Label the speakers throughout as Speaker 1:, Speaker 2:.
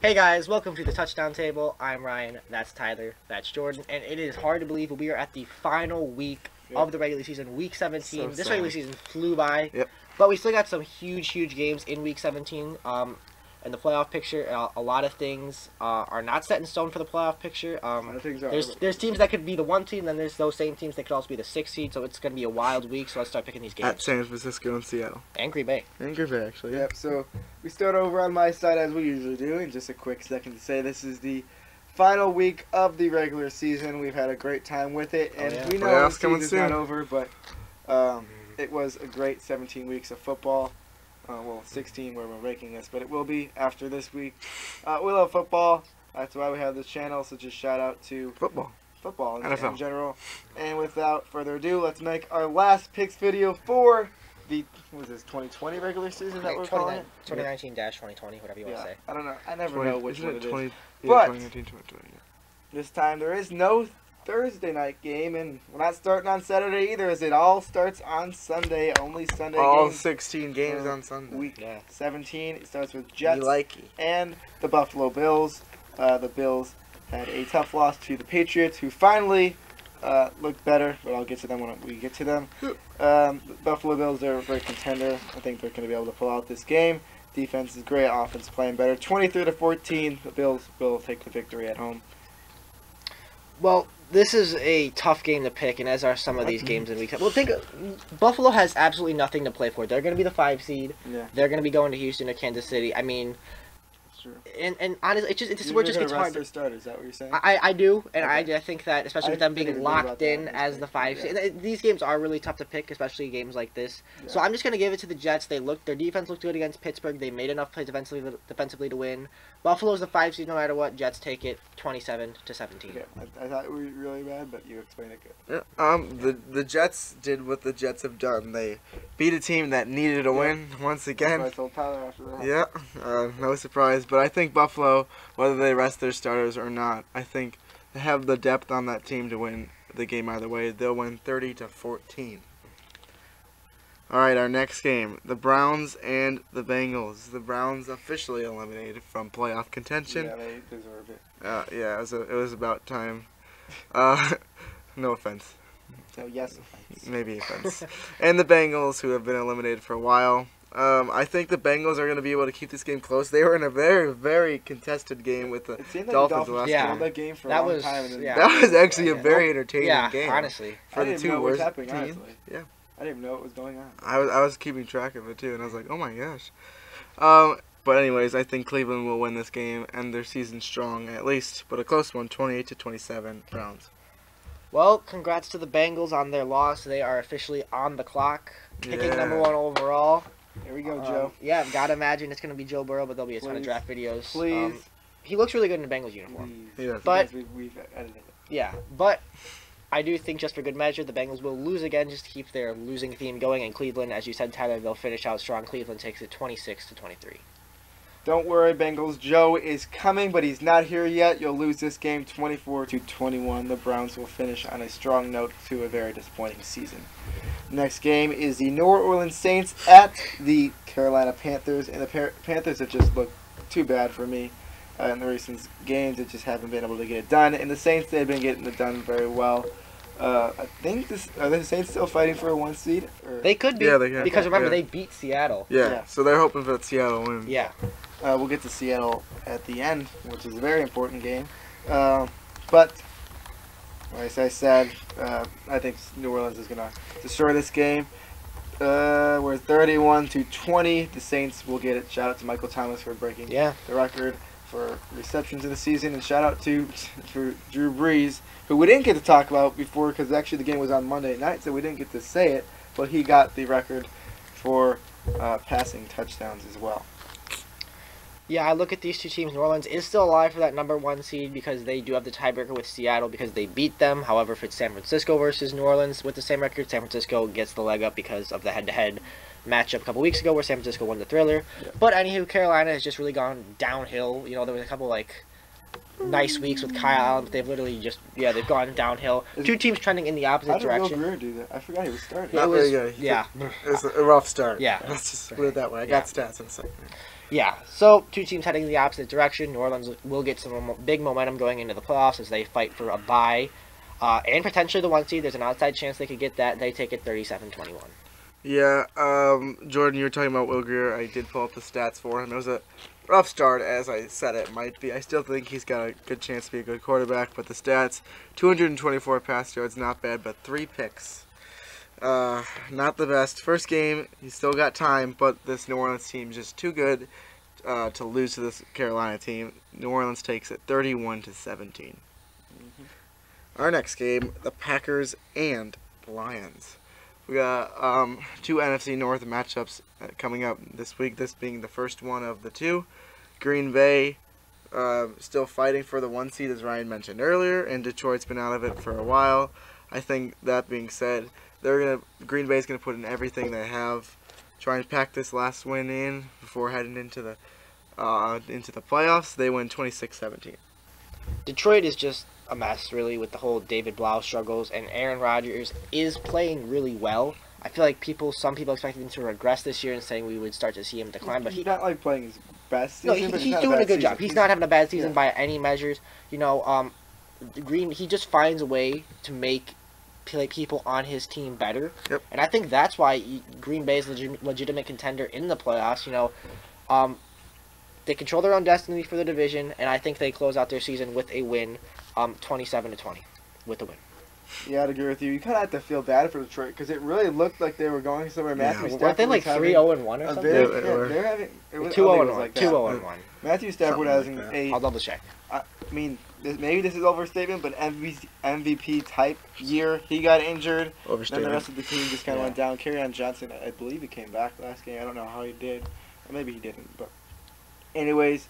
Speaker 1: Hey guys, welcome to the Touchdown Table. I'm Ryan, that's Tyler, that's Jordan, and it is hard to believe we are at the final week of the regular season, week 17.
Speaker 2: So
Speaker 1: This
Speaker 2: sad.
Speaker 1: regular season flew by,
Speaker 2: Yep.
Speaker 1: but we still got some huge games in week 17. In the playoff picture, a lot of things are not set in stone for the playoff picture. There's teams that could be the 1 seed, and then there's those same teams that could also be the 6 seed, so it's going to be a wild week, so let's start picking these games.
Speaker 2: At San Francisco and Seattle.
Speaker 1: And Green Bay.
Speaker 2: And Green Bay, actually.
Speaker 3: Yep, so we start over on my side as we usually do, and just a quick second to say this is the final week of the regular season. We've had a great time with it, and we know
Speaker 2: Playoffs
Speaker 3: the
Speaker 2: coming
Speaker 3: season's
Speaker 2: soon.
Speaker 3: not over, but it was a great 17 weeks of football. Well, 16 where we're ranking this, but it will be after this week. We love football. That's why we have this channel, so just shout out to football in
Speaker 2: NFL.
Speaker 3: general. And without further ado, let's make our last picks video for the, what is this, 2020 regular season that we're calling it?
Speaker 1: 2019-2020, whatever you want to say.
Speaker 3: I don't know. I never know which one it is.
Speaker 2: 20,
Speaker 3: But
Speaker 2: 2019, 2020, yeah.
Speaker 3: This time there is no Thursday night game, and we're not starting on Saturday either, as it all starts on Sunday. Only Sunday
Speaker 2: All
Speaker 3: games.
Speaker 2: 16 games on Sunday.
Speaker 3: Week
Speaker 1: Yeah.
Speaker 3: 17. It starts with Jets
Speaker 2: Likey.
Speaker 3: and the Buffalo Bills. The Bills had a tough loss to the Patriots, who finally looked better, but I'll get to them when we get to them. The Buffalo Bills, they're a great contender. I think they're going to be able to pull out this game. Defense is great, offense playing better. 23-14, the Bills will take the victory at home.
Speaker 1: Well, this is a tough game to pick, and as are some of these games in week. Well, Buffalo has absolutely nothing to play for. They're going to be the 5 seed.
Speaker 3: Yeah,
Speaker 1: They're going to be going to Houston or Kansas City. I mean,
Speaker 3: that's true.
Speaker 1: and honestly, it just
Speaker 3: You're
Speaker 1: where it just
Speaker 3: gonna
Speaker 1: gets
Speaker 3: rest
Speaker 1: hard.
Speaker 3: their starters, is that what you're saying?
Speaker 1: I do, and
Speaker 3: Okay.
Speaker 1: I think that, especially with
Speaker 3: I
Speaker 1: them
Speaker 3: didn't
Speaker 1: being
Speaker 3: even think about
Speaker 1: locked
Speaker 3: that,
Speaker 1: in as
Speaker 3: honestly.
Speaker 1: the 5
Speaker 3: Yeah.
Speaker 1: seed. These games are really tough to pick, especially games like this. So
Speaker 3: Yeah.
Speaker 1: I'm just going to give it to the Jets. Their defense looked good against Pittsburgh. They made enough plays defensively to win. Buffalo's the 5 seed no matter what. Jets take it 27-17.
Speaker 3: Okay, I thought we were really bad, but you explained it good.
Speaker 2: Yeah, the Jets did what the Jets have done. They beat a team that needed a win once again.
Speaker 3: I told Tyler after that.
Speaker 2: Yeah, no surprise. But I think Buffalo, whether they rest their starters or not, I think they have the depth on that team to win the game either way. They'll win 30-14. All right, our next game, the Browns and the Bengals. The Browns officially eliminated from playoff contention.
Speaker 3: Yeah, they deserve it.
Speaker 2: Yeah, it was about time. No offense.
Speaker 3: So yes, offense.
Speaker 2: Maybe offense. And the Bengals, who have been eliminated for a while. I think the Bengals are going to be able to keep this game close. They were in a very contested game with the
Speaker 3: It seemed like
Speaker 2: Dolphins
Speaker 3: the
Speaker 2: last
Speaker 3: Dolphins
Speaker 1: Yeah.
Speaker 3: controlled that game for
Speaker 1: That
Speaker 3: a long
Speaker 1: was-
Speaker 3: time. And then
Speaker 1: yeah.
Speaker 2: That was actually a
Speaker 1: Yeah.
Speaker 2: very entertaining
Speaker 1: Yeah,
Speaker 2: game.
Speaker 1: honestly.
Speaker 2: For
Speaker 3: I
Speaker 2: the
Speaker 3: didn't
Speaker 2: two
Speaker 3: know what was
Speaker 2: worst
Speaker 3: happening,
Speaker 2: teams.
Speaker 3: honestly.
Speaker 2: Yeah.
Speaker 3: I didn't even know what was going on.
Speaker 2: I was keeping track of it too, and I was like, oh my gosh. But anyways, I think Cleveland will win this game and their season strong at least, but a close one, 28-27 Browns.
Speaker 1: Well, congrats to the Bengals on their loss. They are officially on the clock, picking
Speaker 2: Yeah.
Speaker 1: number 1 overall.
Speaker 3: Here we go, Joe.
Speaker 1: Yeah, gotta imagine it's gonna be Joe Burrow, but there'll be a ton of
Speaker 3: Please.
Speaker 1: draft videos.
Speaker 3: Please.
Speaker 1: He looks really good in the Bengals uniform.
Speaker 3: Please.
Speaker 2: Yes.
Speaker 1: But-
Speaker 3: Because we've edited it.
Speaker 1: Yeah, but I do think just for good measure, the Bengals will lose again just to keep their losing theme going. And Cleveland, as you said, Tyler, they'll finish out strong. Cleveland takes it 26-23.
Speaker 3: Don't worry, Bengals. Joe is coming, but he's not here yet. You'll lose this game 24-21. The Browns will finish on a strong note to a very disappointing season. Next game is the New Orleans Saints at the Carolina Panthers, and the Panthers have just looked too bad for me in the recent games. They just haven't been able to get it done, and the Saints, they've been getting it done very well. I think are the Saints still fighting for a 1 seed? Or?
Speaker 1: They could be,
Speaker 2: Yeah, they can.
Speaker 1: because remember,
Speaker 2: Yeah.
Speaker 1: they beat Seattle.
Speaker 2: Yeah,
Speaker 3: Yeah.
Speaker 2: so they're hoping for that Seattle win.
Speaker 1: Yeah.
Speaker 3: We'll get to Seattle at the end, which is a very important game. But, as I said, I think New Orleans is going to destroy this game. We're 31-20. The Saints will get it. Shout out to Michael Thomas for breaking
Speaker 1: Yeah.
Speaker 3: the record for receptions in the season. And shout out to for Drew Brees, who we didn't get to talk about before because actually the game was on Monday night, so we didn't get to say it. But he got the record for passing touchdowns as well.
Speaker 1: Yeah, I look at these two teams. New Orleans is still alive for that number 1 seed because they do have the tiebreaker with Seattle because they beat them. However, if it's San Francisco versus New Orleans with the same record, San Francisco gets the leg up because of the head-to-head matchup a couple weeks ago where San Francisco won the thriller.
Speaker 3: Yeah.
Speaker 1: But anywho, Carolina has just really gone downhill. You know, there was a couple nice weeks with Kyle Allen, but they've literally they've gone downhill. Two teams trending in the
Speaker 3: How
Speaker 1: opposite
Speaker 3: did Will
Speaker 1: direction.
Speaker 3: Greer do that? I forgot he was starting.
Speaker 1: It
Speaker 2: Not
Speaker 1: was-
Speaker 2: very good.
Speaker 1: yeah.
Speaker 2: It was a rough start.
Speaker 1: Yeah.
Speaker 2: Let's just put it that way. I got stats in a second.
Speaker 1: Yeah, so two teams heading in the opposite direction. New Orleans will get some big momentum going into the playoffs as they fight for a bye. And potentially the 1 seed. There's an outside chance they could get that. They take it 37-21.
Speaker 2: Yeah, Jordan, you were talking about Will Grier. I did pull up the stats for him. It was a rough start, as I said it might be. I still think he's got a good chance to be a good quarterback, but the stats, 224 pass yards, not bad, but 3 picks. Not the best. First game, he's still got time, but this New Orleans team is just too good to lose to this Carolina team. New Orleans takes it 31-17. Our next game, the Packers and the Lions. We got 2 NFC North matchups coming up this week, this being the first one of the 2. Green Bay still fighting for the 1 seed, as Ryan mentioned earlier, and Detroit's been out of it for a while. I think that being said, Green Bay's going to put in everything they have, try and pack this last win in before heading into the playoffs. They win 26-17.
Speaker 1: Detroit is just a mess, really, with the whole David Blau struggles, and Aaron Rodgers is playing really well. I feel like some people expected him to regress this year and saying we would start to see him decline, but
Speaker 3: he's not like playing his best season.
Speaker 1: No,
Speaker 3: but
Speaker 1: he's
Speaker 3: not
Speaker 1: doing a good
Speaker 3: season.
Speaker 1: job. He's not having a bad season by any measures. You know, he just finds a way to make people on his team better.
Speaker 2: Yep.
Speaker 1: And I think that's why Green Bay is a legitimate contender in the playoffs. You know, they control their own destiny for the division, and I think they close out their season with a win, 27-20, with a win.
Speaker 3: Yeah, I'd agree with you. You kind of have to feel bad for Detroit because it really looked like they were going somewhere. Matthew Stafford
Speaker 1: Weren't they like 3-0-1 or something?
Speaker 3: They're having
Speaker 1: 2-0-1. 2-0-1.
Speaker 3: Matthew Stafford has
Speaker 1: I'll double check.
Speaker 3: I mean, maybe this is overstatement, but MVP type year. He got injured. Then the rest of the team just kind of went down. Kerryon Johnson, I believe he came back last game. I don't know how he did. Or maybe he didn't. But anyways,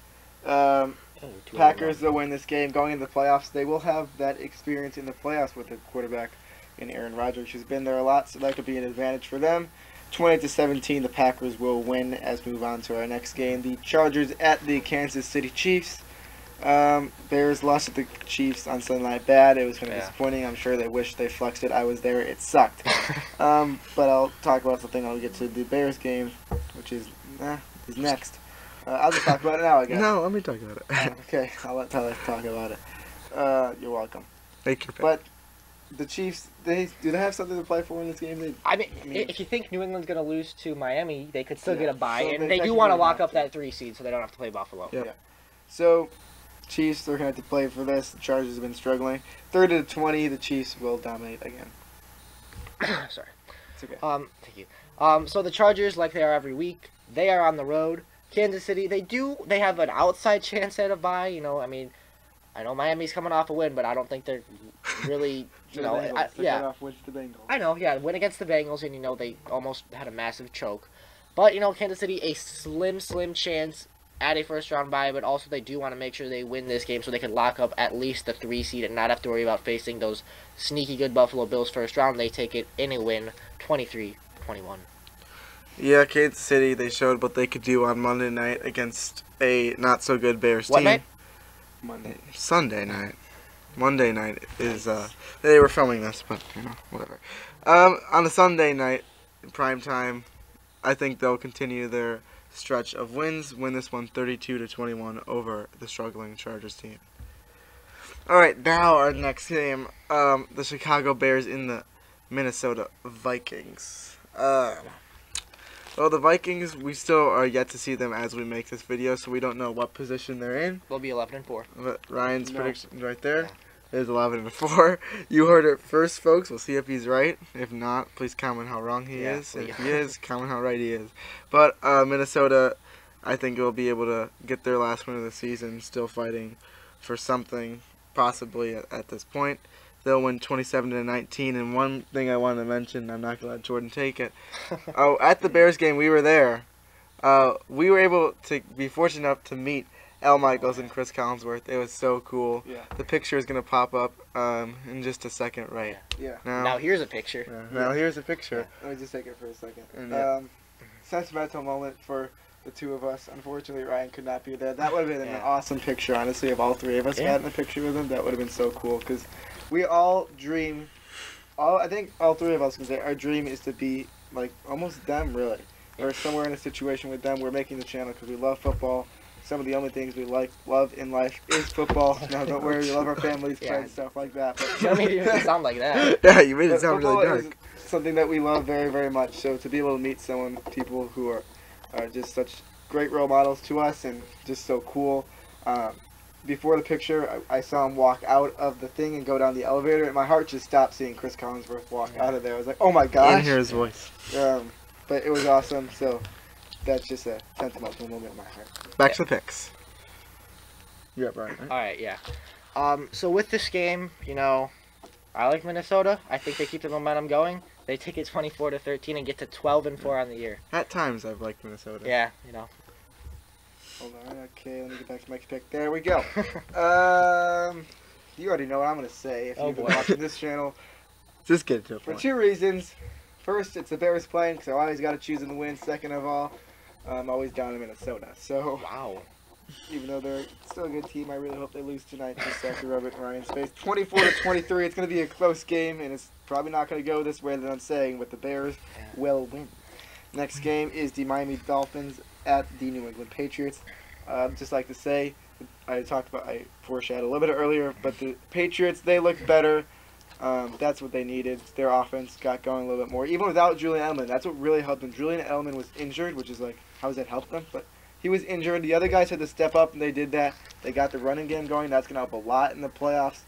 Speaker 3: Packers will win this game. Going into the playoffs, they will have that experience in the playoffs with a quarterback in Aaron Rodgers, who's been there a lot, so that could be an advantage for them. 20-17, the Packers will win. As we move on to our next game, the Chargers at the Kansas City Chiefs. Bears lost to the Chiefs on Sunday Night bad. It was kind of disappointing. I'm sure they wish they flexed it. I was there. It sucked. But I'll talk about something. I'll get to the Bears game, which is next. I'll just talk about it now, I guess.
Speaker 2: No, let me talk about it.
Speaker 3: Okay, I'll let Tyler talk about it. You're welcome.
Speaker 2: Thank you.
Speaker 3: But the Chiefs, do they have something to play for in this game?
Speaker 1: I mean, if you think New England's going to lose to Miami, they could still get a bye,
Speaker 3: so
Speaker 1: and they do want to lock up that 3 seed so they don't have to play Buffalo.
Speaker 2: Yeah.
Speaker 3: So, Chiefs, they're going to have to play for this. The Chargers have been struggling. 30-20, the Chiefs will dominate again.
Speaker 1: Sorry.
Speaker 3: It's okay.
Speaker 1: Thank you. So the Chargers, like they are every week, they are on the road. Kansas City, they have an outside chance at a bye. You know, I mean, I know Miami's coming off a win, but I don't think they're really, I know, win against the Bengals, and they almost had a massive choke. But Kansas City, a slim chance at a first round bye, but also they do want to make sure they win this game so they can lock up at least the 3 seed and not have to worry about facing those sneaky good Buffalo Bills first round. They take it in a win, 23-21.
Speaker 2: Yeah, Kansas City, they showed what they could do on Monday night against a not-so-good Bears team.
Speaker 1: What night?
Speaker 2: Sunday night. Monday night is, they were filming this, but, whatever. On a Sunday night, in prime time, I think they'll continue their stretch of wins, win this one 32-21 over the struggling Chargers team. Alright, now our next game, the Chicago Bears in the Minnesota Vikings. Well, the Vikings, we still are yet to see them as we make this video, so we don't know what position they're in.
Speaker 1: They'll be 11-4.
Speaker 2: But Ryan's prediction right there is 11-4. You heard it first, folks. We'll see if he's right. If not, please comment how wrong he is. If he is, comment how right he is. But Minnesota, I think, will be able to get their last win of the season, still fighting for something, possibly at this point. They'll win 27-19, and one thing I wanted to mention, I'm not going to let Jordan take it. At the Bears game, we were there. We were able to be fortunate enough to meet Al Michaels and Chris Collinsworth. It was so cool.
Speaker 3: Yeah.
Speaker 2: The picture is going to pop up in just a second, right?
Speaker 3: Yeah.
Speaker 1: Now here's a picture.
Speaker 2: Now here's a picture.
Speaker 3: Let me just take it for a second.
Speaker 2: And,
Speaker 3: sentimental moment for the two of us. Unfortunately, Ryan could not be there. That would have been an awesome picture, honestly, if all 3 of us got in a picture with him. That would have been so cool, because we all dream, I think all 3 of us can say our dream is to be like almost them, really. or somewhere in a situation with them. We're making the channel because we love football. Some of the only things we love in life is football. No, don't worry, we love our families,
Speaker 1: Yeah.
Speaker 3: friends, stuff like that. But,
Speaker 1: You don't need to sound like that.
Speaker 2: Yeah, you made it
Speaker 3: but
Speaker 2: sound really
Speaker 3: football
Speaker 2: dark.
Speaker 3: is something that we love very, very much. So to be able to meet people who are just such great role models to us and just so cool. Before the picture, I saw him walk out of the thing and go down the elevator, and my heart just stopped seeing Chris Collinsworth walk out of there. I was like, oh my
Speaker 2: And
Speaker 3: gosh.
Speaker 2: hear his voice.
Speaker 3: But it was awesome, so that's just a sentimental moment in my heart.
Speaker 2: Back to the picks. You're up, Brian. Right?
Speaker 1: All right, yeah. So with this game, you know, I like Minnesota. I think they keep the momentum going. They take it 24-13 and get to 12-4 on the year.
Speaker 2: At times, I've liked Minnesota.
Speaker 1: Yeah, you know.
Speaker 3: Hold on, okay, let me get back to my pick. There we go. You already know what I'm going to say if
Speaker 1: Oh,
Speaker 3: you've been
Speaker 1: boy.
Speaker 3: watching this channel.
Speaker 2: Just get to the
Speaker 3: For
Speaker 2: point.
Speaker 3: 2 reasons. First, it's the Bears playing, because I always got to choose them to win. Second of all, I'm always down in Minnesota. So,
Speaker 1: Wow.
Speaker 3: even though they're still a good team, I really hope they lose tonight just so I can rub it in Ryan's face. 24-23, it's going to be a close game, and it's probably not going to go this way that I'm saying, but the Bears will win. Next game is the Miami Dolphins at the New England Patriots. Just like to say, I foreshadowed a little bit earlier, but the Patriots, they look better. That's what they needed. Their offense got going a little bit more. Even without Julian Edelman, that's what really helped them. Julian Edelman was injured, which is like, how does that help them? But he was injured. The other guys had to step up, and they did that. They got the running game going. That's going to help a lot in the playoffs.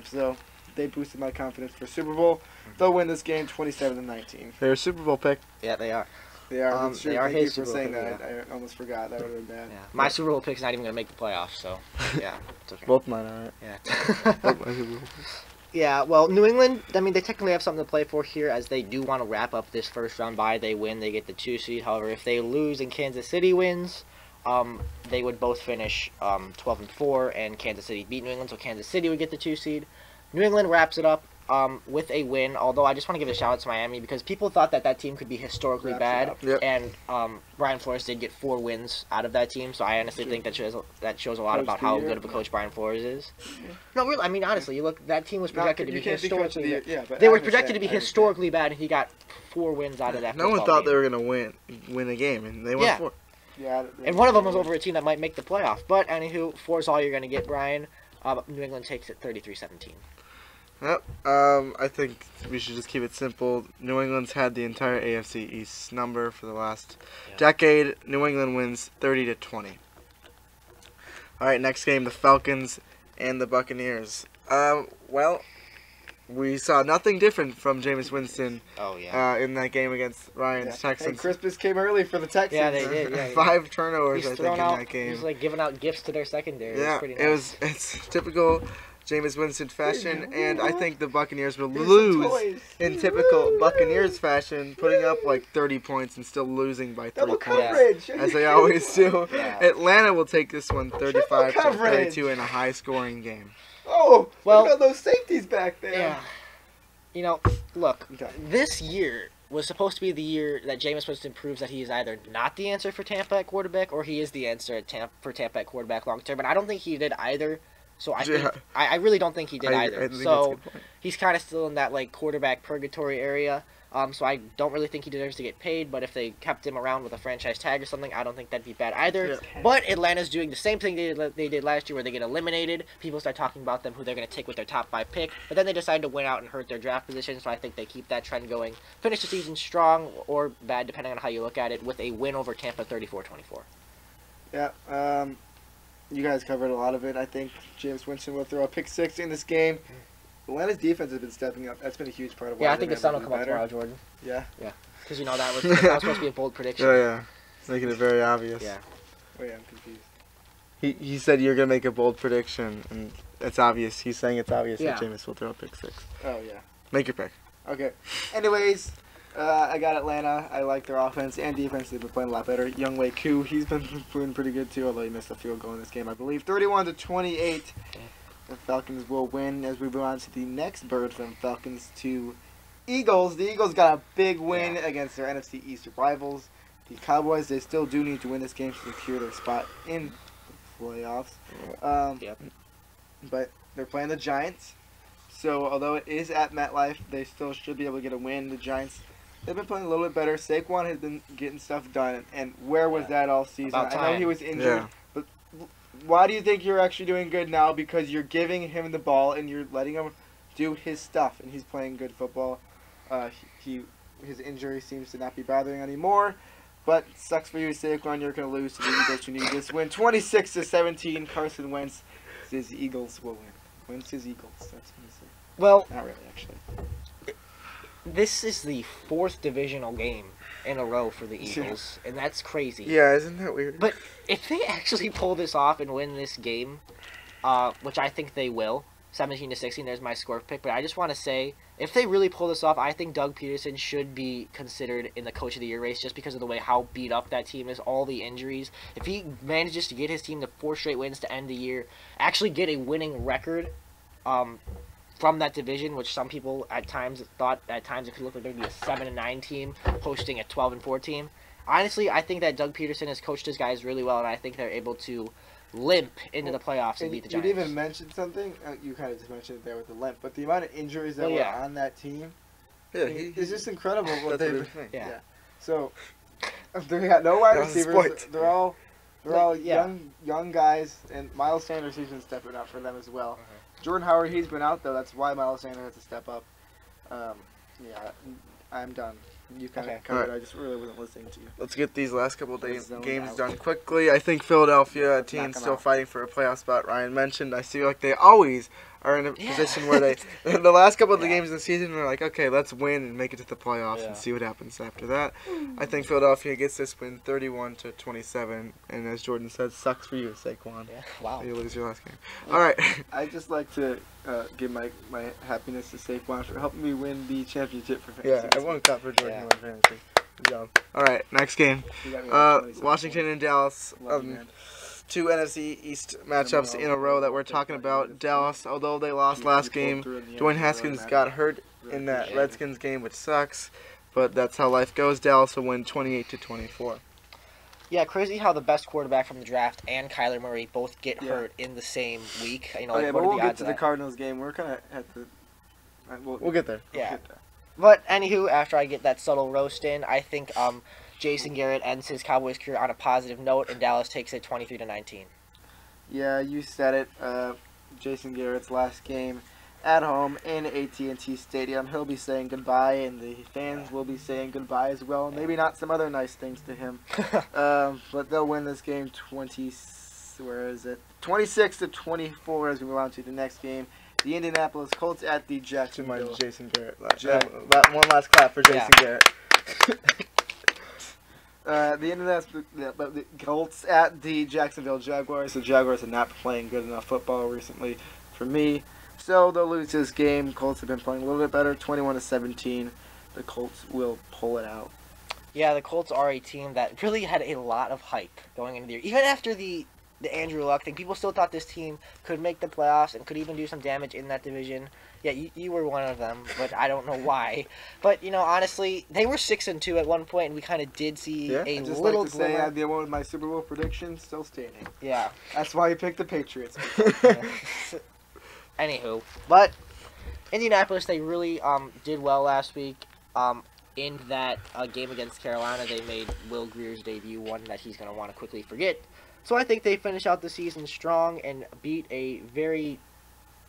Speaker 3: So they boosted my confidence for Super Bowl. They'll win this game 27-19.
Speaker 2: They're a Super Bowl pick.
Speaker 1: Yeah, they are.
Speaker 3: They are. Sure,
Speaker 1: they are
Speaker 3: thank
Speaker 1: his
Speaker 3: you for
Speaker 1: Super Bowl
Speaker 3: saying
Speaker 1: pick,
Speaker 3: that. I almost forgot. That would have been bad.
Speaker 1: Yeah. My Super Bowl pick's not even going to make the playoffs, so yeah, it's okay.
Speaker 2: Both mine are.
Speaker 1: Yeah.
Speaker 2: Both my Super Bowl picks.
Speaker 1: Yeah, well, New England, I mean, they technically have something to play for here as they do want to wrap up this first round bye. They win, they get the 2 seed. However, if they lose and Kansas City wins, they would both finish 12-4, and Kansas City beat New England, so Kansas City would get the 2 seed. New England wraps it up with a win, although I just want to give a shout out to Miami because people thought that team could be historically
Speaker 3: Wraps it
Speaker 1: bad,
Speaker 3: up.
Speaker 2: Yep.
Speaker 1: and Brian Flores did get 4 wins out of that team, so I honestly think that shows a lot
Speaker 3: Coach
Speaker 1: about
Speaker 3: of the
Speaker 1: how
Speaker 3: year.
Speaker 1: good of a coach Brian Flores is. No, really, I mean, honestly, you look, that team was projected to be
Speaker 3: You can't be coach of the
Speaker 1: historically
Speaker 3: year.
Speaker 1: bad.
Speaker 3: Yeah, but
Speaker 1: They
Speaker 3: I
Speaker 1: were
Speaker 3: understand.
Speaker 1: projected to be
Speaker 3: I understand.
Speaker 1: historically bad, and he got 4 wins out of that.
Speaker 2: No one
Speaker 1: football
Speaker 2: thought
Speaker 1: game.
Speaker 2: they were gonna win a game, and they won
Speaker 1: Yeah.
Speaker 2: 4.
Speaker 3: Yeah,
Speaker 1: And one of them was over a team that might make the playoff. But anywho, 4 is all you're going to get, Brian. New England takes it 33-17.
Speaker 2: Yep. I think we should just keep it simple. New England's had the entire AFC East number for the last decade. New England wins 30-20. All right, next game, the Falcons and the Buccaneers. Well, we saw nothing different from Jameis Winston
Speaker 1: Oh, yeah.
Speaker 2: in that game against Ryan's
Speaker 3: And
Speaker 2: Texans.
Speaker 3: Christmas came early for the Texans.
Speaker 1: Yeah, they did. Yeah,
Speaker 2: 5 turnovers,
Speaker 1: He's
Speaker 2: I think,
Speaker 1: thrown
Speaker 2: in
Speaker 1: out.
Speaker 2: that game.
Speaker 1: He's like giving out gifts to their secondary.
Speaker 2: Yeah,
Speaker 1: It's pretty nice.
Speaker 2: it's typical Jameis Winston fashion, and I think the Buccaneers will
Speaker 3: Here's some
Speaker 2: lose
Speaker 3: toys.
Speaker 2: in typical Buccaneers fashion, putting up like 30 points and still losing by 3
Speaker 3: Double
Speaker 2: points,
Speaker 3: coverage.
Speaker 2: as they always do.
Speaker 1: Yeah.
Speaker 2: Atlanta will take this one 35 to
Speaker 3: coverage.
Speaker 2: 32 in a high-scoring game.
Speaker 3: Oh,
Speaker 1: Well-
Speaker 3: look at all those safeties back there.
Speaker 1: Yeah. You know, look,
Speaker 3: Okay.
Speaker 1: this year was supposed to be the year that Jameis Winston proves that he is either not the answer for Tampa at quarterback or he is the answer at for Tampa at quarterback long term. But I don't think he did either. So I think,
Speaker 2: Yeah.
Speaker 1: I really don't think he did
Speaker 2: I
Speaker 1: either.
Speaker 2: think that's a
Speaker 1: So
Speaker 2: good point.
Speaker 1: he's kind of still in that like quarterback purgatory area. So I don't really think he deserves to get paid. But if they kept him around with a franchise tag or something, I don't think that'd be bad either.
Speaker 2: Yeah.
Speaker 1: But Atlanta's doing the same thing they did last year, where they get eliminated. People start talking about them, who they're going to take with their top 5 pick. But then they decide to win out and hurt their draft position. So I think they keep that trend going. Finish the season strong or bad, depending on how you look at it, with a win over Tampa, 34-24.
Speaker 3: Yeah. You guys covered a lot of it. I think James Winston will throw a pick 6 in this game. Atlanta's defense has been stepping up. That's been a huge part of why
Speaker 1: Yeah, I
Speaker 3: they've
Speaker 1: think the
Speaker 3: been
Speaker 1: sun will
Speaker 3: able
Speaker 1: come
Speaker 3: to
Speaker 1: up
Speaker 3: do better.
Speaker 1: tomorrow, Jordan.
Speaker 3: Yeah.
Speaker 1: Because that was supposed to be a bold prediction.
Speaker 2: Yeah. It's making it very obvious.
Speaker 1: Yeah.
Speaker 3: Wait, I'm confused.
Speaker 2: He said you're going to make a bold prediction, and it's obvious. He's saying it's obvious
Speaker 1: Yeah.
Speaker 2: that Jameis will throw a pick 6.
Speaker 3: Oh, yeah.
Speaker 2: Make your pick.
Speaker 3: Okay. Anyways, I got Atlanta. I like their offense and defense. They've been playing a lot better. Younghoe Koo, he's been doing pretty good too, although he missed a field goal in this game, I believe. 31-28. The Falcons will win as we move on to the next bird from Falcons to Eagles. The Eagles got a big win against their NFC East rivals. The Cowboys, they still do need to win this game to secure their spot in the playoffs.
Speaker 1: Yep.
Speaker 3: But they're playing the Giants. So although it is at MetLife, they still should be able to get a win. The Giants they've been playing a little bit better. Saquon has been getting stuff done, and where was that all season?
Speaker 1: About
Speaker 3: I know he
Speaker 1: time.
Speaker 3: was injured,
Speaker 2: Yeah.
Speaker 3: but why do you think you're actually doing good now? Because you're giving him the ball and you're letting him do his stuff, and he's playing good football. His injury seems to not be bothering anymore, but sucks for you, Saquon. You're going to lose to the Eagles. You need this win, 26-17. Carson Wentz, his Eagles will win. Wentz his Eagles. That's what he said.
Speaker 1: Well,
Speaker 3: Not really, actually.
Speaker 1: this is the 4th divisional game in a row for the Eagles, and that's crazy.
Speaker 2: Yeah, isn't that weird?
Speaker 1: But if they actually pull this off and win this game, which I think they will, 17-16, there's my score pick. But I just want to say, if they really pull this off, I think Doug Peterson should be considered in the Coach of the Year race just because of the way how beat up that team is, all the injuries. If he manages to get his team to 4 straight wins to end the year, actually get a winning record from that division, which some people at times thought it could look like there'd be a 7-9 team hosting a 12-4 team. Honestly, I think that Doug Peterson has coached his guys really well, and I think they're able to limp into the playoffs and beat the Giants.
Speaker 3: You didn't even mention something. You kind of just mentioned it there with the limp, but the amount of injuries that were on that team,
Speaker 2: Yeah,
Speaker 3: it's just incredible what
Speaker 2: that's what
Speaker 3: they've.
Speaker 2: he's saying.
Speaker 1: Yeah.
Speaker 3: So they got no wide
Speaker 2: That was
Speaker 3: receivers.
Speaker 2: sport.
Speaker 3: They're all
Speaker 1: Yeah.
Speaker 3: young guys, and Miles Sanders he's been stepping up for them as well. Jordan Howard, he's been out though. That's why Miles Sanders has to step up. Yeah, I'm done. You kind of
Speaker 1: Okay.
Speaker 3: covered.
Speaker 2: Alright.
Speaker 3: I just really wasn't listening to you.
Speaker 2: Let's get these last couple of
Speaker 3: Zoned
Speaker 2: games
Speaker 3: out.
Speaker 2: done quickly. I think Philadelphia, a team
Speaker 3: Knock 'em
Speaker 2: still
Speaker 3: out.
Speaker 2: fighting for a playoff spot. Ryan mentioned. I feel like they always are in a
Speaker 1: Yeah.
Speaker 2: position where they, the last couple of the
Speaker 1: Yeah.
Speaker 2: games of the season, they're like, okay, let's win and make it to the playoffs
Speaker 1: Yeah.
Speaker 2: and see what happens after that. I think Philadelphia gets this win 31-27, and as Jordan said, sucks for you, Saquon.
Speaker 1: Yeah. Wow.
Speaker 2: You lose your last game. All right.
Speaker 3: I just like to give my happiness to Saquon for helping me win the championship for fantasy.
Speaker 2: Yeah, everyone clap for Jordan.
Speaker 1: Yeah.
Speaker 2: who won fantasy. Good job. All right, next game.
Speaker 3: You got me like 27
Speaker 2: Washington
Speaker 3: points.
Speaker 2: and Dallas.
Speaker 3: Love you, man.
Speaker 2: 2 NFC East matchups in a row that we're talking about. Dallas, although they lost last game, Dwayne Haskins got hurt in that Redskins game, which sucks, but that's how life goes. Dallas will win 28-24.
Speaker 1: Yeah, crazy how the best quarterback from the draft and Kyler Murray both get
Speaker 3: Yeah.
Speaker 1: hurt in the same week. You know,
Speaker 3: Okay,
Speaker 1: like,
Speaker 3: but
Speaker 1: what are
Speaker 3: we'll
Speaker 1: the
Speaker 3: get
Speaker 1: odds
Speaker 3: to
Speaker 1: of
Speaker 3: the
Speaker 1: that?
Speaker 3: Cardinals game. We're kind of at the.
Speaker 2: We'll get there.
Speaker 1: Yeah.
Speaker 3: get there.
Speaker 1: But anywho, after I get that subtle roast in, I think Jason Garrett ends his Cowboys career on a positive note, and Dallas takes it 23-19.
Speaker 3: Yeah, you said it. Jason Garrett's last game at home in AT&T Stadium. He'll be saying goodbye, and the fans will be saying goodbye as well. Maybe not some other nice things to him. But they'll win this game 26-24 as we move on to the next game. The Indianapolis Colts at the
Speaker 2: To my
Speaker 3: Jacksonville.
Speaker 2: Jason Garrett. One last clap for Jason Garrett.
Speaker 3: The Colts at the Jacksonville Jaguars. The Jaguars have not been playing good enough football recently for me, so they'll lose this game. Colts have been playing a little bit better, 21-17. The Colts will pull it out.
Speaker 1: Yeah, the Colts are a team that really had a lot of hype going into the year. Even after the Andrew Luck thing, people still thought this team could make the playoffs and could even do some damage in that division. Yeah, you were one of them, but I don't know why. But, you know, honestly, they were 6-2 at one point, and we kind of did see a
Speaker 3: I just
Speaker 1: little
Speaker 3: like to say
Speaker 1: glimmer.
Speaker 3: I did one with my Super Bowl prediction, still standing.
Speaker 1: Yeah.
Speaker 3: That's why you picked the Patriots.
Speaker 1: Anywho, but Indianapolis, they really did well last week. In that game against Carolina, they made Will Greer's debut, one that he's going to want to quickly forget. So I think they finish out the season strong and beat a very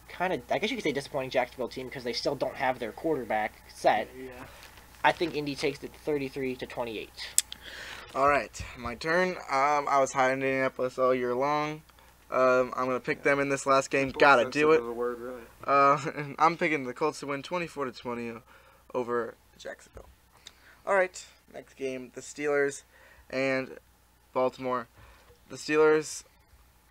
Speaker 1: kind of, I guess you could say, disappointing Jacksonville team because they still don't have their quarterback set.
Speaker 3: Yeah.
Speaker 1: I think Indy takes it 33-28.
Speaker 2: All right, my turn. I was high on Indianapolis all year long. I'm going to pick them in this last game. Gotta do it.
Speaker 3: Word, really.
Speaker 2: And I'm picking the Colts to win 24-20 over Jacksonville. All right, next game, the Steelers and Baltimore. The Steelers,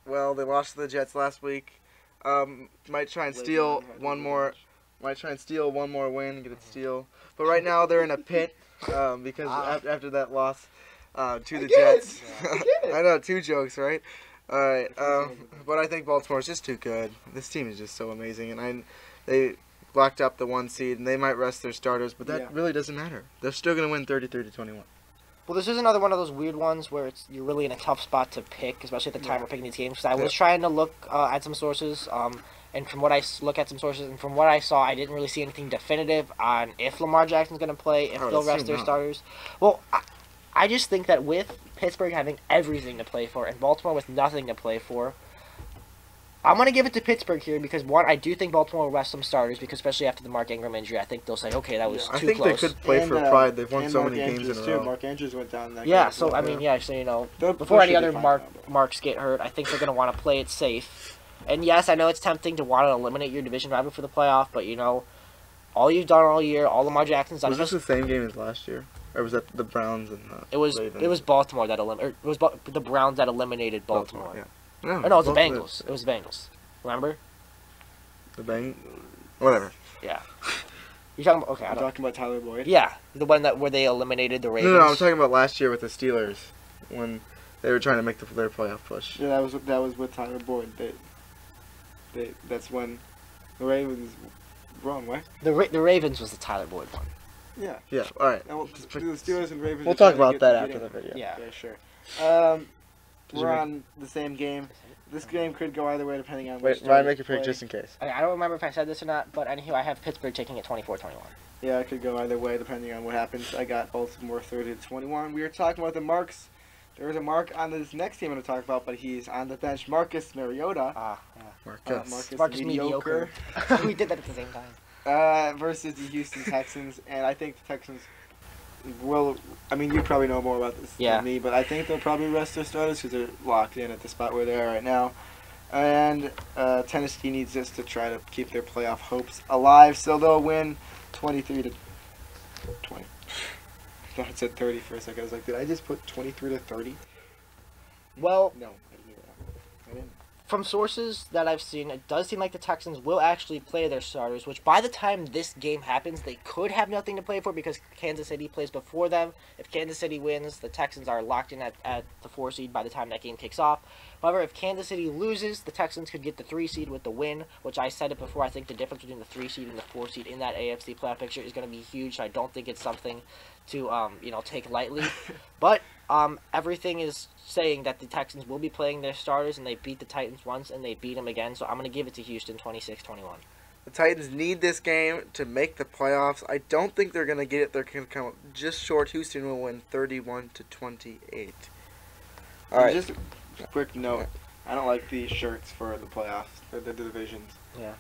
Speaker 2: well, they lost to the Jets last week. Might try and steal one more. Might try and steal one more win, get a steal. But right now they're in a pit because after that loss to the Jets. I know, 2 jokes, right? All right, but I think Baltimore's just too good. This team is just so amazing, and they locked up the 1 seed, and they might rest their starters, but that really doesn't matter. They're still going to win 33-21.
Speaker 1: Well, this is another one of those weird ones where you're really in a tough spot to pick, especially at the time we're picking these games. Because I was trying to look at some sources, And from what look at some sources, and from what I saw, I didn't really see anything definitive on if Lamar Jackson's going to play, if they'll rest their starters. Well, I just think that with Pittsburgh having everything to play for and Baltimore with nothing to play for, I'm going to give it to Pittsburgh here because, one, I do think Baltimore will rest some starters because especially after the Mark Ingram injury, I think they'll say, okay, that was too close.
Speaker 2: I think they could play for pride. They've won so many games in a row.
Speaker 3: Mark Andrews went down that
Speaker 1: Yeah,
Speaker 3: game.
Speaker 1: so, I mean, so, you know, before any other marks get hurt, I think they're going to want to play it safe. And, yes, I know it's tempting to want to eliminate your division rival for the playoff, but, you know, all you've done all year, all Lamar Jackson's done.
Speaker 2: Was this the same game as last year? Or was that the Browns and the Ravens?
Speaker 1: It was Baltimore that eliminated. It was the Browns that eliminated Baltimore.
Speaker 2: Yeah.
Speaker 1: No, it was the Bengals. It was the Bengals. Remember?
Speaker 2: The whatever.
Speaker 1: Yeah. You're talking about
Speaker 3: I'm talking about Tyler Boyd.
Speaker 1: Yeah, the one where they eliminated the Ravens.
Speaker 2: No, I'm talking about last year with the Steelers when they were trying to make their playoff push.
Speaker 3: Yeah, that was with Tyler Boyd. That's when the Ravens wrong, right?
Speaker 1: The Ravens was the Tyler Boyd one.
Speaker 3: Yeah.
Speaker 2: Yeah. All right.
Speaker 3: The Steelers and Ravens.
Speaker 2: We'll talk about that after the video.
Speaker 1: Yeah.
Speaker 3: Yeah, sure. We're on the same game. This game could go either way depending on which.
Speaker 2: Wait, Ryan, make your pick just in case.
Speaker 1: I don't remember if I said this or not, but anywho, I have Pittsburgh taking it 24-21.
Speaker 3: Yeah, it could go either way depending on what happens. I got Baltimore 30-21. We were talking about the marks. There is a mark on this next team I'm going to talk about, but he's on the bench. Marcus Mariota.
Speaker 1: Marcus Mediocre. We did that at the same time.
Speaker 3: Versus the Houston Texans, and I think the Texans will. I mean, you probably know more about this than me, but I think they'll probably rest their starters because they're locked in at the spot where they are right now. And Tennessee needs this to try to keep their playoff hopes alive, so they'll win 23-20. I thought it said 30 for a second. I was like, did I just put 23-30?
Speaker 1: Well,
Speaker 3: No, I didn't hear that. I didn't.
Speaker 1: From sources that I've seen, it does seem like the Texans will actually play their starters, which by the time this game happens, they could have nothing to play for because Kansas City plays before them. If Kansas City wins, the Texans are locked in at the 4 seed by the time that game kicks off. However, if Kansas City loses, the Texans could get the 3 seed with the win, which I said it before. I think the difference between the 3 seed and the 4 seed in that AFC playoff picture is going to be huge, so I don't think it's something to take lightly. But everything is saying that the Texans will be playing their starters, and they beat the Titans once, and they beat them again. So I'm going to give it to Houston 26-21.
Speaker 2: The Titans need this game to make the playoffs. I don't think they're going to get it. They're going to come up just short. Houston will win 31-28. All right.
Speaker 3: Just a quick note. I don't like the shirts for the playoffs, for the divisions.
Speaker 1: Yeah.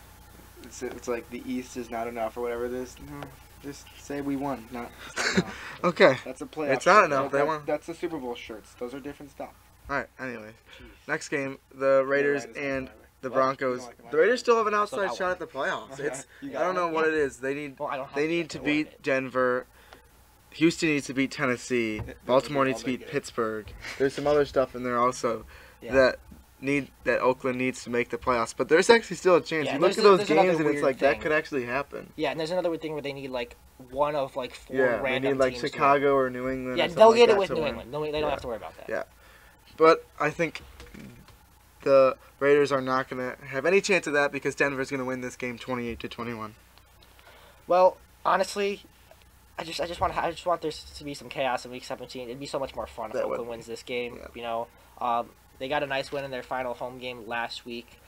Speaker 3: It's like the East is not enough or whatever it is. No, just say we won. It's not enough.
Speaker 2: Okay.
Speaker 3: That's a playoff.
Speaker 2: It's not
Speaker 3: shirt.
Speaker 2: enough. They won.
Speaker 3: That's the Super Bowl shirts. Those are different stuff.
Speaker 2: All right. Anyways, next game, the Raiders and the Broncos.
Speaker 3: You don't like
Speaker 2: The Raiders still have an
Speaker 1: Still
Speaker 2: outside
Speaker 1: got
Speaker 2: shot
Speaker 1: one.
Speaker 2: at the playoffs. It's
Speaker 3: You
Speaker 2: I
Speaker 3: got
Speaker 2: don't know
Speaker 3: one?
Speaker 2: what it is. They need
Speaker 1: Well, I don't have
Speaker 2: they need to
Speaker 1: I
Speaker 2: beat
Speaker 1: wanted it.
Speaker 2: Denver. Houston needs to beat Tennessee. Baltimore needs to beat Pittsburgh. There's some other stuff in there also that Oakland needs to make the playoffs. But there's actually still a chance.
Speaker 1: Yeah,
Speaker 2: You look at
Speaker 1: there's
Speaker 2: those
Speaker 1: another
Speaker 2: games and it's
Speaker 1: weird
Speaker 2: like that
Speaker 1: thing.
Speaker 2: could actually happen.
Speaker 1: Yeah, and there's another weird thing where they need like one of like 4
Speaker 2: Yeah, they
Speaker 1: random
Speaker 2: need like
Speaker 1: teams to
Speaker 2: Chicago or New England.
Speaker 1: Yeah,
Speaker 2: or something
Speaker 1: they'll
Speaker 2: like
Speaker 1: get it
Speaker 2: that
Speaker 1: with
Speaker 2: to
Speaker 1: New
Speaker 2: win.
Speaker 1: England. They don't have to worry about that.
Speaker 2: Yeah. But I think the Raiders are not going to have any chance of that because Denver's going to win this game 28-21.
Speaker 1: Well, honestly, I just want there to be some chaos in Week 17. It'd be so much more fun if
Speaker 2: That
Speaker 1: Oakland
Speaker 2: would.
Speaker 1: wins this game.
Speaker 2: Yeah.
Speaker 1: You know, they got a nice win in their final home game last week.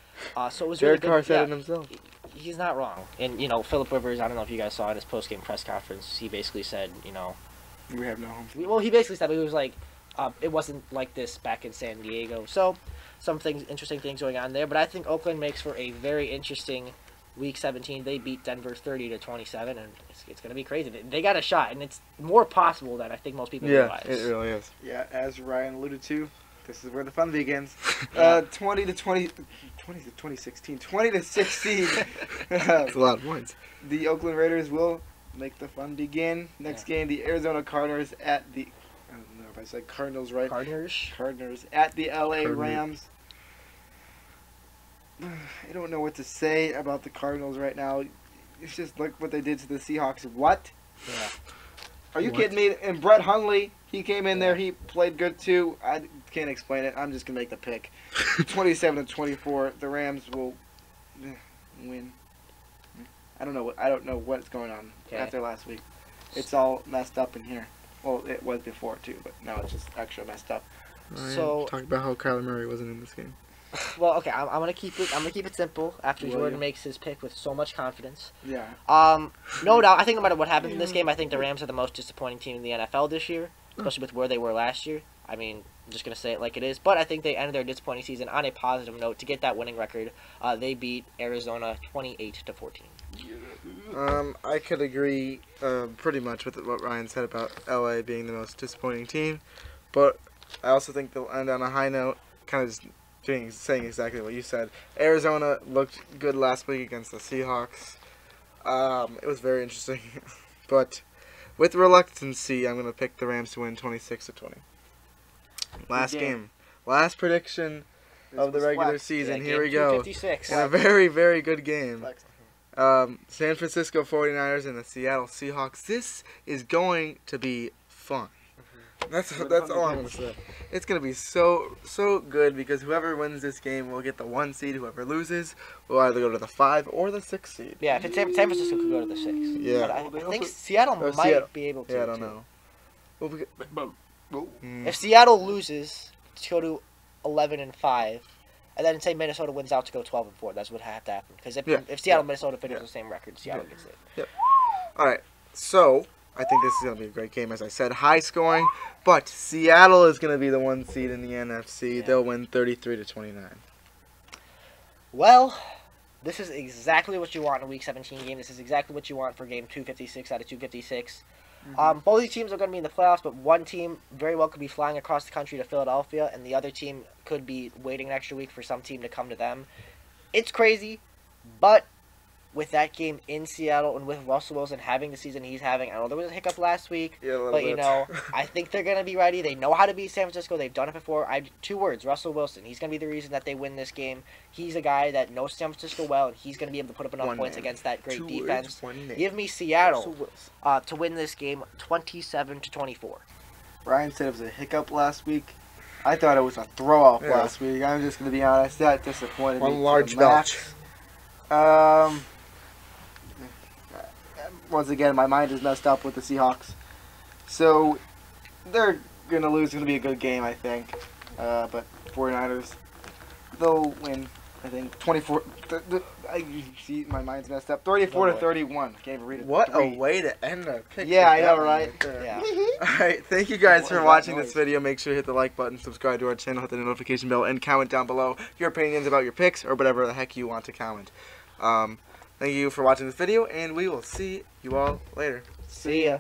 Speaker 1: So it was really
Speaker 2: Jared
Speaker 1: good.
Speaker 2: Carr said
Speaker 1: yeah,
Speaker 2: it himself.
Speaker 1: He's not wrong. And Philip Rivers, I don't know if you guys saw in his post-game press conference, he basically said,
Speaker 3: We have no home.
Speaker 1: well, he basically said, he was like, it wasn't like this back in San Diego. So some interesting things going on there. But I think Oakland makes for a very interesting Week 17. They beat Denver 30-27, and it's going to be crazy. They got a shot, and it's more possible than I think most people
Speaker 2: Yeah,
Speaker 1: realize.
Speaker 2: it really is.
Speaker 3: Yeah, as Ryan alluded to, this is where the fun begins.
Speaker 1: Yeah.
Speaker 3: 20-16.
Speaker 2: It's a lot of points.
Speaker 3: The Oakland Raiders will make the fun begin. Next game, the Arizona Cardinals at the. I don't know if I said Cardinals right. Cardinals at the LA
Speaker 2: Cardinals.
Speaker 3: Rams. I don't know what to say about the Cardinals right now. It's just like what they did to the Seahawks. What?
Speaker 1: Yeah.
Speaker 3: Are you
Speaker 2: What?
Speaker 3: kidding me? And Brett Hundley, he came in there. He played good too. I can't explain it. I'm just gonna make the pick. 27-24. The Rams will win. I don't know what's going on after last week. It's all messed up in here. Well, it was before too, but now it's just extra messed up.
Speaker 2: Ryan,
Speaker 1: So-
Speaker 2: talk about how Kyler Murray wasn't in this game.
Speaker 1: Well, okay, I'm gonna keep it. I'm gonna keep it simple. After
Speaker 3: Will
Speaker 1: Jordan
Speaker 3: you?
Speaker 1: makes his pick with so much confidence.
Speaker 3: Yeah.
Speaker 1: No doubt. I think no matter what happens in this game, I think the Rams are the most disappointing team in the NFL this year, especially with where they were last year. I mean, I'm just gonna say it like it is. But I think they ended their disappointing season on a positive note to get that winning record. They beat Arizona 28-14.
Speaker 2: I could agree pretty much with what Ryan said about LA being the most disappointing team, but I also think they'll end on a high note, kind of just saying exactly what you said. Arizona looked good last week against the Seahawks. It was very interesting, but with reluctancy, I'm gonna pick the Rams to win 26-20. Last game, last prediction of the regular season. Here we go.
Speaker 1: 256.
Speaker 2: And a very, very good game. San Francisco 49ers and the Seattle Seahawks. This is going to be fun. That's all I'm going to say. It's going to be so good because whoever wins this game will get the 1 seed. Whoever loses will either go to the 5 or the 6 seed.
Speaker 1: Yeah, if it's San Francisco could go to the 6.
Speaker 2: Yeah.
Speaker 1: But I think Seattle
Speaker 2: Or
Speaker 1: might
Speaker 2: Seattle.
Speaker 1: be able to.
Speaker 2: Yeah, I don't
Speaker 1: too.
Speaker 2: know.
Speaker 1: If Seattle loses to go to 11-5, and then say Minnesota wins out to go 12-4, that's what had to happen. Because if Seattle and Minnesota finish the same record, Seattle gets it.
Speaker 2: All right, so I think this is going to be a great game. As I said, high scoring, but Seattle is going to be the 1 seed in the NFC.
Speaker 1: Yeah.
Speaker 2: They'll win 33-29.
Speaker 1: Well, this is exactly what you want in a Week 17 game. This is exactly what you want for game 256 out of 256. Both these teams are going to be in the playoffs, but one team very well could be flying across the country to Philadelphia, and the other team could be waiting an extra week for some team to come to them. It's crazy, but with that game in Seattle and with Russell Wilson having the season he's having, I know there was a hiccup last week,
Speaker 2: Yeah, a little
Speaker 1: but
Speaker 2: bit.
Speaker 1: you know, I think they're going to be ready. They know how to beat San Francisco. They've done it before. 2 words, Russell Wilson. He's going to be the reason that they win this game. He's a guy that knows San Francisco well, and he's going to be able to put up enough
Speaker 2: One
Speaker 1: points
Speaker 2: name.
Speaker 1: against that great
Speaker 2: 2
Speaker 1: defense.
Speaker 2: words, 1 name.
Speaker 1: Give me Seattle
Speaker 2: Russell Wilson.
Speaker 1: to win this game 27-24.
Speaker 3: Ryan said it was a hiccup last week. I thought it was a throw-off
Speaker 2: Yeah.
Speaker 3: last week. I'm just going to be honest. That disappointed me.
Speaker 2: One
Speaker 3: to
Speaker 2: large
Speaker 3: the max. Once again, my mind is messed up with the Seahawks. So, they're going to lose. It's going to be a good game, I think. But 49ers, they'll win, I think, 24... you see, my mind's messed up. 34-31. Can't even read it.
Speaker 2: What a
Speaker 3: 3.
Speaker 2: way to end our pick.
Speaker 3: Yeah, I know,
Speaker 2: That one
Speaker 3: right?
Speaker 2: there.
Speaker 1: Yeah.
Speaker 2: Alright, thank you guys
Speaker 3: What
Speaker 2: for
Speaker 3: was that
Speaker 2: watching
Speaker 3: noise?
Speaker 2: this video. Make sure to hit the like button, subscribe to our channel, hit the notification bell, and comment down below your opinions about your picks or whatever the heck you want to comment. Thank you for watching this video, and we will see you all later.
Speaker 1: See ya.